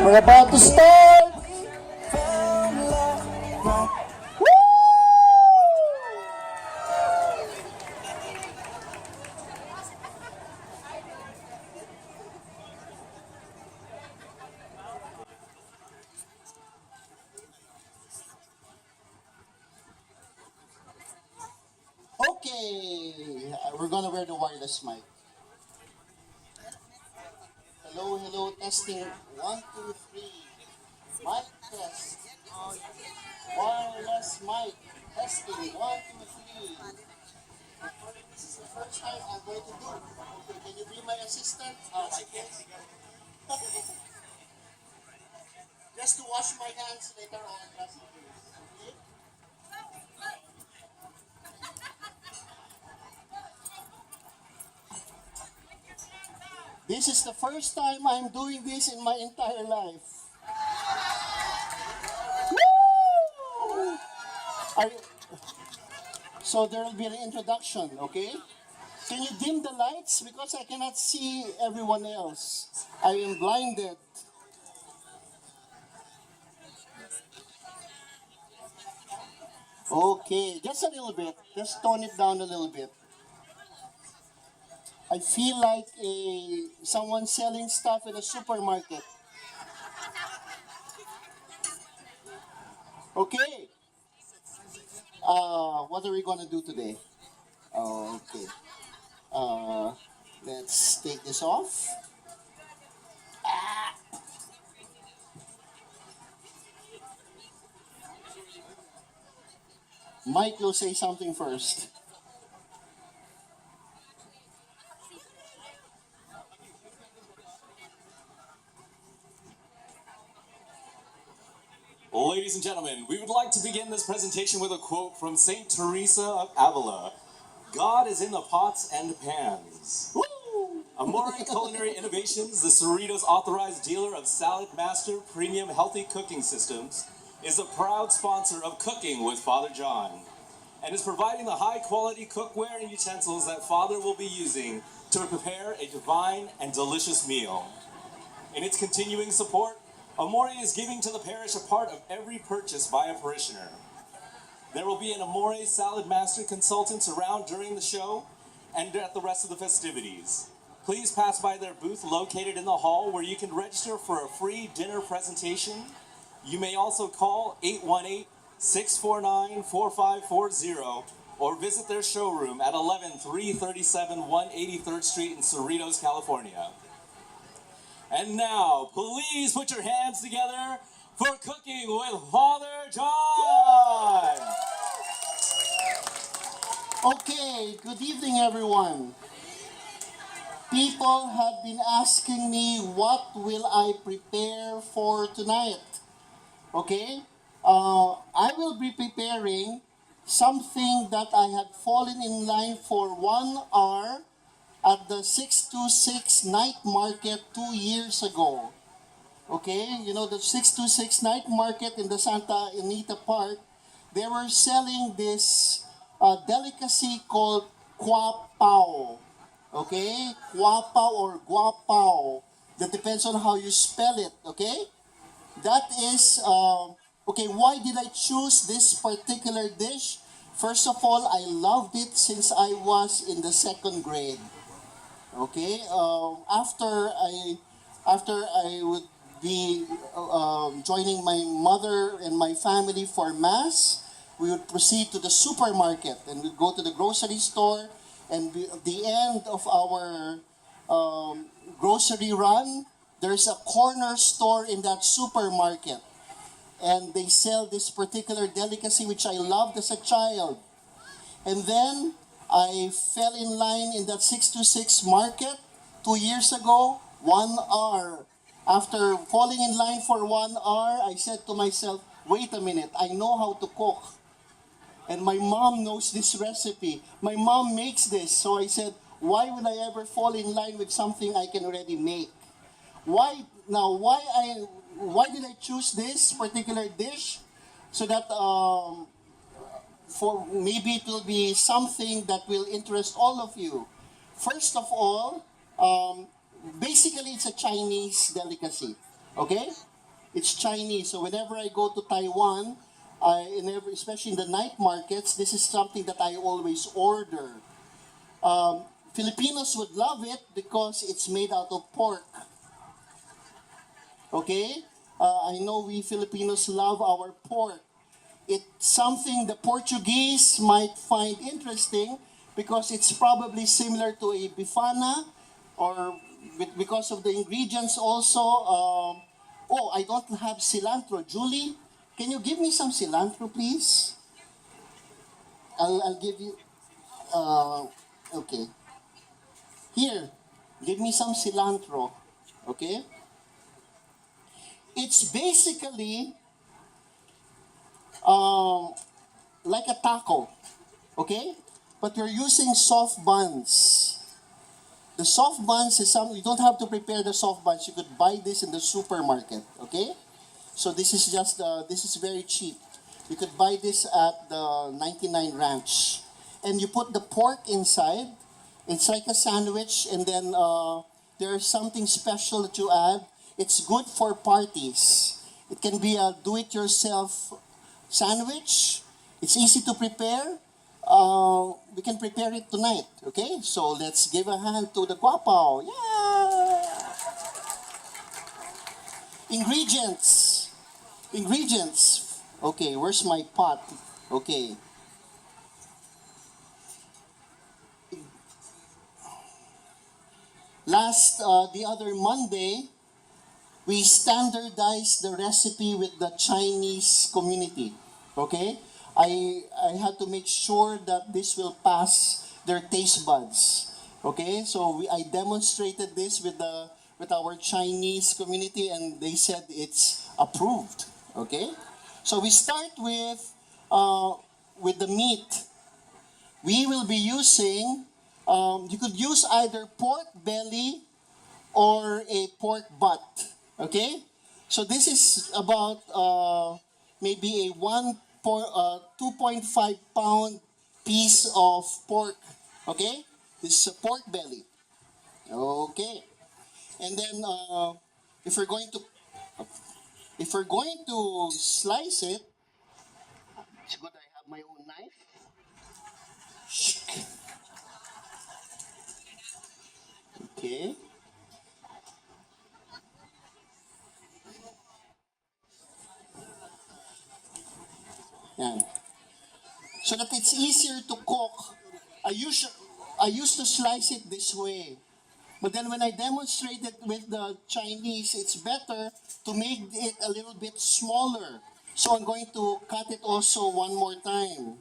We're about to start! Okay, we're gonna wear the wireless mic. Hello, hello, testing. One, two, three. Mic test. Wireless mic. Testing. One, two, three. This is the first time I'm going to do. Okay, can you be my assistant? I guess. Just to wash my hands later on. That's it. Okay? This is the first time I'm doing this in my entire life. Woo! Are, so there will be an introduction, okay? Can you dim the lights? Because I cannot see everyone else. I am blinded. Okay, just a little bit. Just tone it down a little bit. I feel like someone selling stuff in a supermarket. Okay. What are we gonna do today? Okay. Uh, let's take this off. Mike will say something first. Ladies and gentlemen, we would like to begin this presentation with a quote from Saint Teresa of Avila. God is in the pots and pans. Woo! Amore Culinary Innovations, the Cerritos authorized dealer of Salad Master Premium Healthy Cooking Systems, is a proud sponsor of Cooking with Father John, and is providing the high-quality cookware and utensils that Father will be using to prepare a divine and delicious meal. In its continuing support, Amore is giving to the parish a part of every purchase by a parishioner. There will be an Amore Salad Master consultant around during the show and at the rest of the festivities. Please pass by their booth located in the hall where you can register for a free dinner presentation. You may also call 818-649-4540 or visit their showroom at 11337 183rd Street in Cerritos, California. And now, please put your hands together for Cooking with Father John! Okay, good evening everyone. People have been asking me what will I prepare for tonight. Okay? I will be preparing something that I had fallen in line for 1 hour at the 626 night market 2 years ago. Okay, you know the 626 night market in the Santa Anita Park, they were selling this delicacy called guapao. Okay, guapao or guapao. That depends on how you spell it. Okay, that is okay. Why did I choose this particular dish? First of all, I loved it since I was in the second grade. Okay, after I would be joining my mother and my family for mass, we would proceed to the supermarket and we'd go to the grocery store. And at the end of our grocery run, there's a corner store in that supermarket, and they sell this particular delicacy which I loved as a child. And then I fell in line in that 626 market 2 years ago, 1 hour. After falling in line for 1 hour, I said to myself, wait a minute, I know how to cook. And my mom knows this recipe. My mom makes this. So I said, why would I ever fall in line with something I can already make? Why now? Why did I choose this particular dish? So that for maybe it will be something that will interest all of you. First of all, basically it's a Chinese delicacy. Okay? it's Chinese. So whenever I go to Taiwan, especially in the night markets, this is something that I always order. Filipinos would love it because it's made out of pork. Okay? I know we Filipinos love our pork. It's something the Portuguese might find interesting because it's probably similar to a bifana or because of the ingredients also. Oh, I don't have cilantro. Julie, can you give me some cilantro, please? I'll give you. Okay. Here, give me some cilantro. Okay? It's basically like a taco, okay? But we're using soft buns. The soft buns is something, you don't have to prepare the soft buns. You could buy this in the supermarket, okay? So this is just, this is very cheap. You could buy this at the 99 Ranch. And you put the pork inside. It's like a sandwich, and then there's something special that you add. It's good for parties. It can be a do-it-yourself sandwich. It's easy to prepare. We can prepare it tonight, okay? So let's give a hand to the guapo. Yeah! Ingredients. Ingredients. Okay, where's my pot? Okay. The other Monday, we standardized the recipe with the Chinese community. Okay? I had to make sure that this will pass their taste buds. Okay? So I demonstrated this with our Chinese community, and they said it's approved. Okay? So we start with the meat. We will be using, you could use either pork belly or a pork butt. Okay? So this is about maybe a 2.5 pound piece of pork. Okay? This is a pork belly. Okay. And then if we're going to slice it, it's good I have my own knife. Okay. Yan. So that it's easier to cook, I used to slice it this way. But then when I demonstrated with the Chinese, it's better to make it a little bit smaller. So I'm going to cut it also one more time.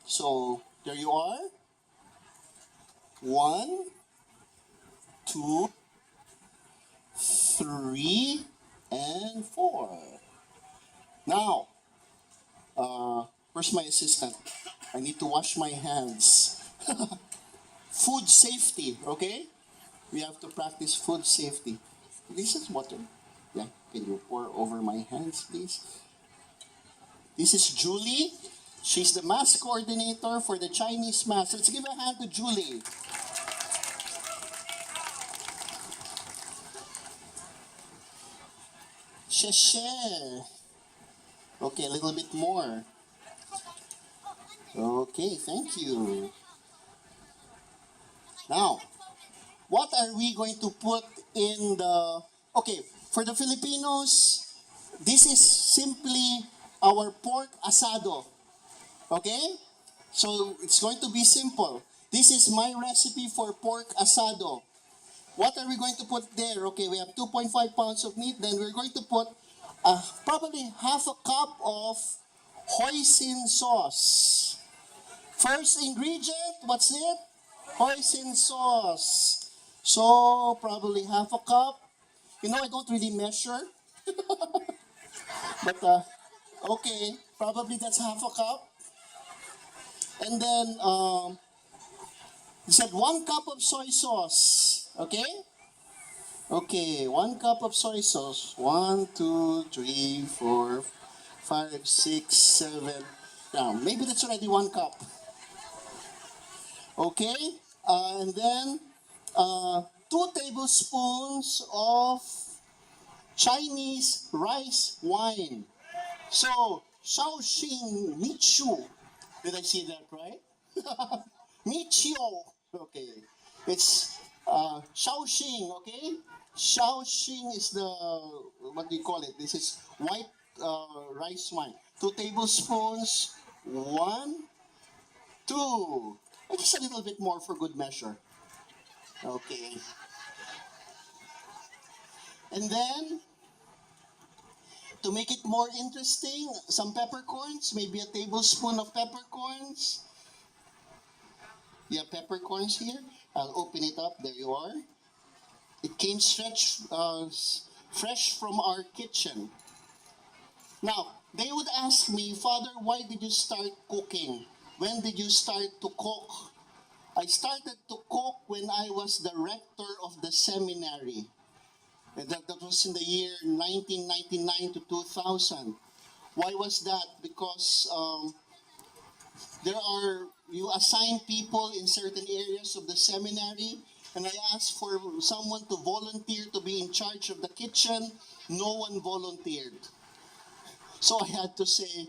So there you are. 1, 2, 3, and 4. Now, where's my assistant? I need to wash my hands. Food safety, okay? We have to practice food safety. This is water. Yeah, can you pour over my hands, please? This is Julie. She's the mass coordinator for the Chinese mass. Let's give a hand to Julie. Sheshe. Okay, a little bit more. Okay, thank you. Now, what are we going to put in the... Okay, for the Filipinos, this is simply our pork asado. Okay? So, it's going to be simple. This is my recipe for pork asado. What are we going to put there? Okay, we have 2.5 pounds of meat. Then we're going to put probably half a cup of hoisin sauce. First ingredient, what's it? Hoisin sauce. So, probably half a cup. You know, I don't really measure. But, okay, probably that's half a cup. And then, you said 1 cup of soy sauce. Okay? Okay, 1 cup of soy sauce. 1, 2, 3, 4, 5, 6, 7. Now, maybe that's already 1 cup. Okay, and then 2 tablespoons of Chinese rice wine. So, Shaoxing Michu. Did I say that right? Michio. Okay. It's Shaoxing, okay? Shaoxing is the, what do you call it? This is white rice wine. 2 tablespoons. One, two. And just a little bit more for good measure. Okay. And then, to make it more interesting, some peppercorns, maybe a tablespoon of peppercorns. You have peppercorns here. I'll open it up. There you are. It came fresh from our kitchen. Now, they would ask me, Father, why did you start cooking? When did you start to cook? I started to cook when I was the rector of the seminary. And that was in the year 1999 to 2000. Why was that? Because you assign people in certain areas of the seminary, and I asked for someone to volunteer to be in charge of the kitchen. No one volunteered. So I had to say,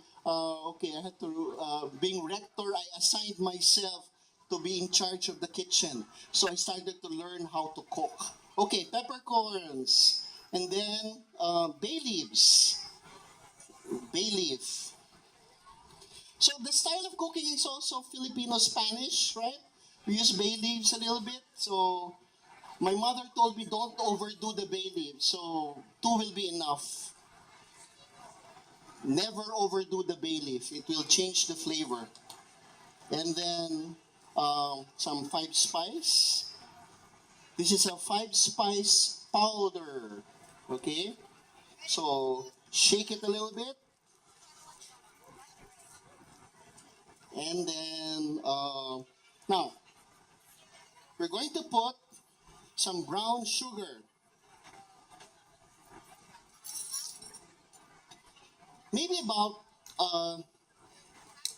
being rector, I assigned myself to be in charge of the kitchen. So I started to learn how to cook. Okay, peppercorns, and then bay leaves, bay leaf. So the style of cooking is also Filipino Spanish, right? We use bay leaves a little bit. So my mother told me don't overdo the bay leaves. So 2 will be enough. Never overdo the bay leaf. It will change the flavor. And then some 5 spice. This is a 5 spice powder. Okay? So shake it a little bit. And then now we're going to put some brown sugar. Maybe about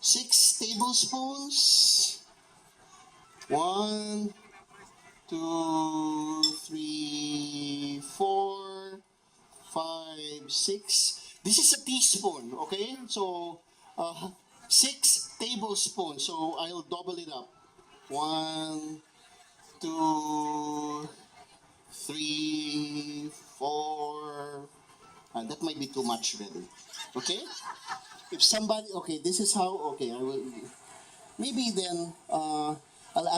6 tablespoons. 1, 2, 3, 4, 5, 6. This is a teaspoon, okay? So 6 tablespoons. So I'll double it up. 1, 2, 3, 4. And that might be too much, really. Okay? If somebody, okay, this is how, okay, I will, maybe then I'll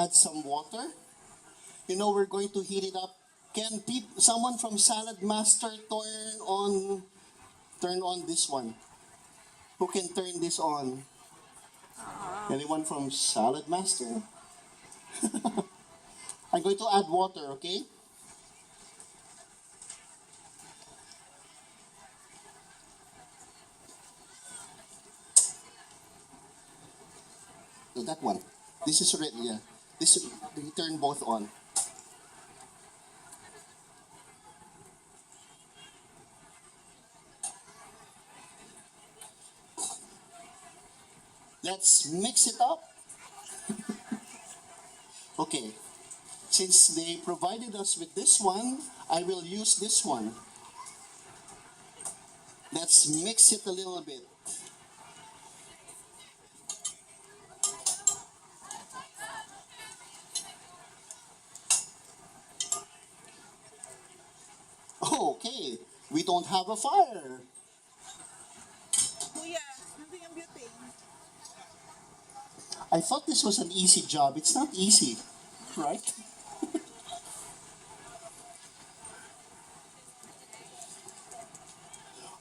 add some water. You know, we're going to heat it up. Can someone from Salad Master turn on this one? Who can turn this on? Anyone from Salad Master? I'm going to add water, okay? So that one. This is ready, yeah. This, we turn both on. Let's mix it up. Okay. Since they provided us with this one, I will use this one. Let's mix it a little bit. Okay, we don't have a fire. Kuya, nandun yung butane. I thought this was an easy job. It's not easy, right?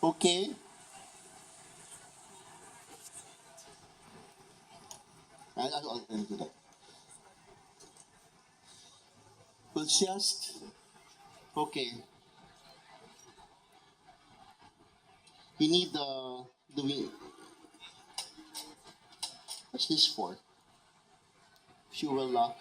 Okay. I'll do that. We'll just, okay. We need do we, what's this for? Fuel lock.